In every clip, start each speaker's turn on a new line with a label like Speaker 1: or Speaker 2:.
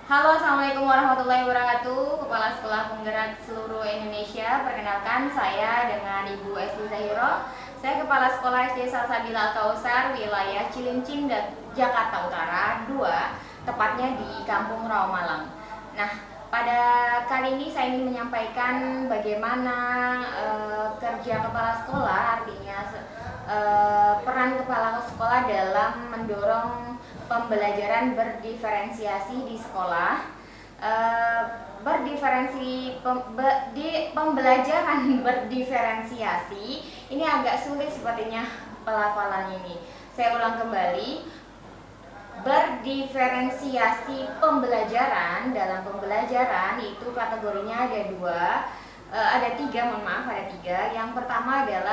Speaker 1: Halo, assalamualaikum warahmatullahi wabarakatuh. Kepala Sekolah Penggerak seluruh Indonesia. Perkenalkan, saya dengan Ibu Esti Zahiro. Saya Kepala Sekolah SD Salsabila Al-Kausar, wilayah Cilincing dan Jakarta Utara 2, tepatnya di Kampung Rawamangun. Nah, pada kali ini saya ingin menyampaikan bagaimana kerja kepala sekolah, artinya peran kepala sekolah dalam mendorong pembelajaran berdiferensiasi di sekolah. Pembelajaran berdiferensiasi ini agak sulit sepertinya pelafalan ini. Saya ulang kembali. Berdiferensiasi pembelajaran, dalam pembelajaran itu kategorinya ada tiga, mohon maaf, ada tiga. Yang pertama adalah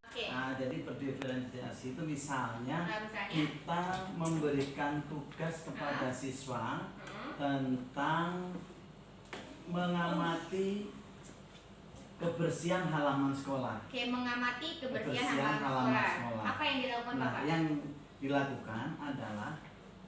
Speaker 2: jadi berdiferensiasi itu misalnya kita memberikan tugas kepada siswa tentang mengamati kebersihan halaman sekolah.
Speaker 1: Oke, mengamati kebersihan halaman sekolah. Apa yang dilakukan Bapak?
Speaker 2: Yang dilakukan adalah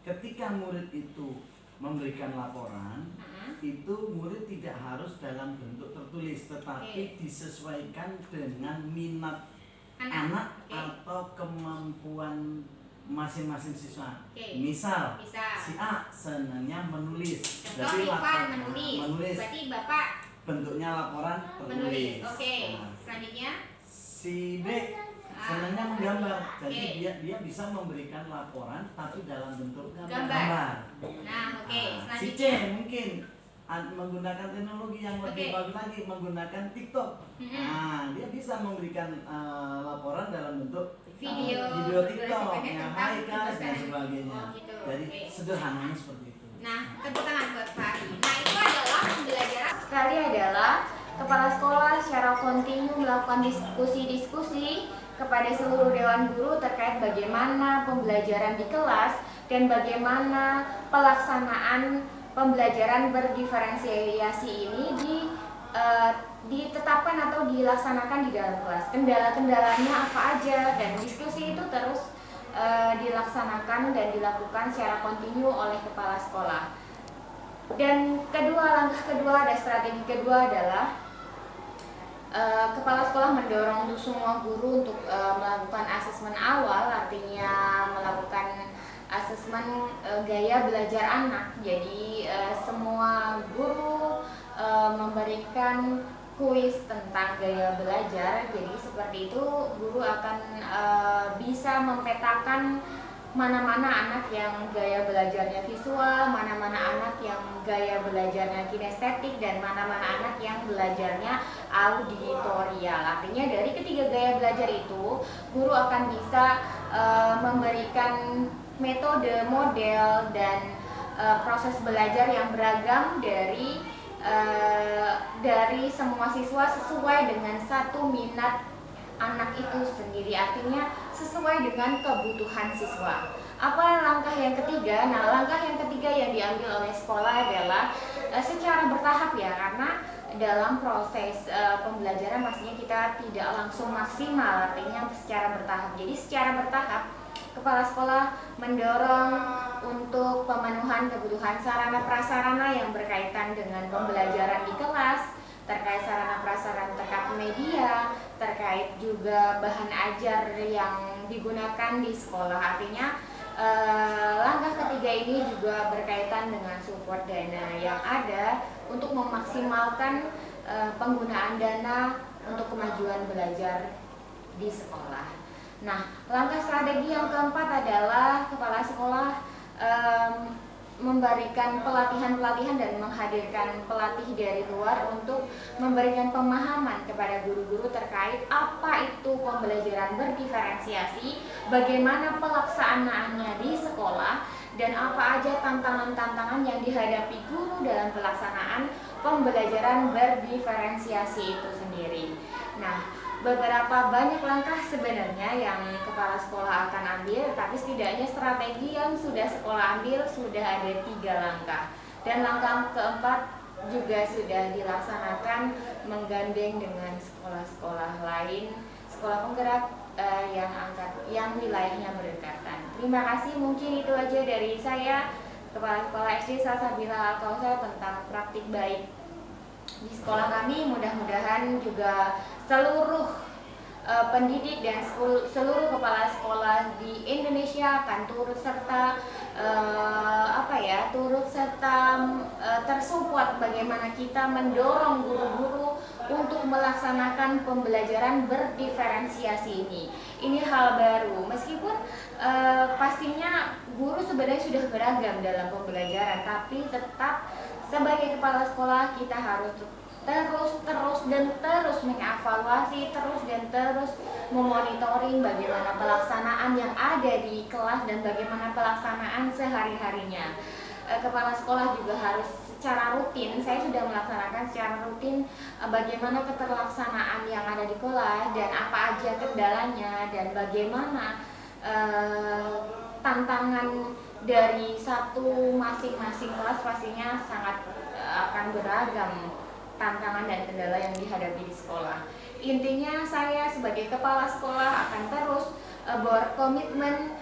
Speaker 2: ketika murid itu memberikan laporan, itu murid tidak harus dalam bentuk tertulis, tetapi disesuaikan dengan minat anak atau kemampuan masing-masing siswa. Misal si A senangnya menulis,
Speaker 1: berarti menulis. Berarti Bapak
Speaker 2: bentuknya laporan tertulis.
Speaker 1: Selanjutnya
Speaker 2: si B senangnya menggambar, jadi dia bisa memberikan laporan tapi dalam bentuk gambar.
Speaker 1: Selanjutnya
Speaker 2: Si C mungkin menggunakan teknologi yang lebih bagus lagi, menggunakan TikTok. Dia bisa memberikan laporan dalam bentuk video TikTok yang high class dan sebagainya. Jadi sederhananya seperti itu.
Speaker 1: Tepuk tangan buat Pak Ari. Itu adalah pembelajaran. Sekali adalah kepala sekolah secara kontinu melakukan diskusi-diskusi kepada seluruh dewan guru terkait bagaimana pembelajaran di kelas dan bagaimana pelaksanaan pembelajaran berdiferensiasi ini ditetapkan atau dilaksanakan di dalam kelas. Kendala-kendalanya apa aja, dan diskusi itu terus dilaksanakan dan dilakukan secara kontinu oleh kepala sekolah. Dan langkah kedua dan strategi kedua adalah kepala sekolah mendorong semua guru untuk melakukan asesmen awal, artinya melakukan asesmen gaya belajar anak. Jadi semua guru memberikan kuis tentang gaya belajar. Jadi seperti itu guru akan bisa memetakan mana-mana anak yang gaya belajarnya visual, mana-mana anak yang gaya belajarnya kinestetik, dan mana-mana anak yang belajarnya auditorial. Artinya dari ketiga gaya belajar itu guru akan bisa memberikan metode, model, dan proses belajar yang beragam dari semua siswa sesuai dengan satu minat anak itu sendiri, artinya sesuai dengan kebutuhan siswa. Apa langkah yang ketiga? Langkah yang ketiga yang diambil oleh sekolah adalah secara bertahap ya, karena dalam proses pembelajaran pastinya kita tidak langsung maksimal, artinya secara bertahap. Jadi secara bertahap kepala sekolah mendorong untuk pemenuhan kebutuhan sarana prasarana yang berkaitan dengan pembelajaran di kelas, terkait sarana prasarana terkait media, terkait juga bahan ajar yang digunakan di sekolah. Artinya langkah ketiga ini juga berkaitan dengan support dana yang ada untuk memaksimalkan penggunaan dana untuk kemajuan belajar di sekolah. Langkah strategi yang keempat adalah kepala sekolah memberikan pelatihan-pelatihan dan menghadirkan pelatih dari luar untuk memberikan pemahaman kepada guru-guru terkait apa itu pembelajaran berdiferensiasi, bagaimana pelaksanaannya di sekolah, dan apa aja tantangan-tantangan yang dihadapi guru dalam pelaksanaan pembelajaran berdiferensiasi itu sendiri. Beberapa banyak langkah sebenarnya yang kepala sekolah akan ambil, tapi setidaknya strategi yang sudah sekolah ambil sudah ada 3 langkah. Dan langkah keempat juga sudah dilaksanakan menggandeng dengan sekolah-sekolah lain, sekolah penggerak yang wilayahnya berdekatan. Terima kasih, mungkin itu aja dari saya. Kepala Sekolah SD Salsabila Al-Kausar tentang praktik baik di sekolah kami. Mudah-mudahan juga seluruh pendidik dan seluruh kepala sekolah di Indonesia akan turut serta tersupport bagaimana kita mendorong guru-guru untuk melaksanakan pembelajaran berdiferensiasi ini. Ini hal baru, meskipun pastinya guru sebenarnya sudah beragam dalam pembelajaran, tapi tetap sebagai kepala sekolah kita harus terus mengevaluasi, terus memonitoring bagaimana pelaksanaan yang ada di kelas dan bagaimana pelaksanaan sehari-harinya. Kepala sekolah juga harus secara rutin, saya sudah melaksanakan secara rutin bagaimana keterlaksanaan yang ada di kelas dan apa aja kendalanya dan bagaimana tantangan dari satu masing-masing kelas. Pastinya sangat akan beragam tantangan dan kendala yang dihadapi di sekolah. Intinya saya sebagai kepala sekolah akan terus berkomitmen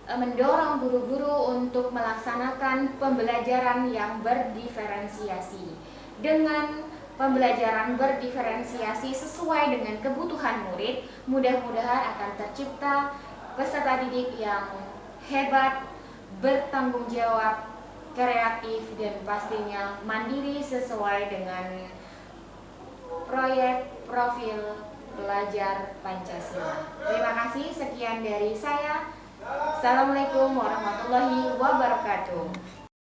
Speaker 1: mendorong guru-guru untuk melaksanakan pembelajaran yang berdiferensiasi. Dengan pembelajaran berdiferensiasi sesuai dengan kebutuhan murid, mudah-mudahan akan tercipta peserta didik yang hebat, bertanggung jawab, kreatif, dan pastinya mandiri sesuai dengan proyek profil pelajar Pancasila. Terima kasih, sekian dari saya. Assalamualaikum warahmatullahi wabarakatuh.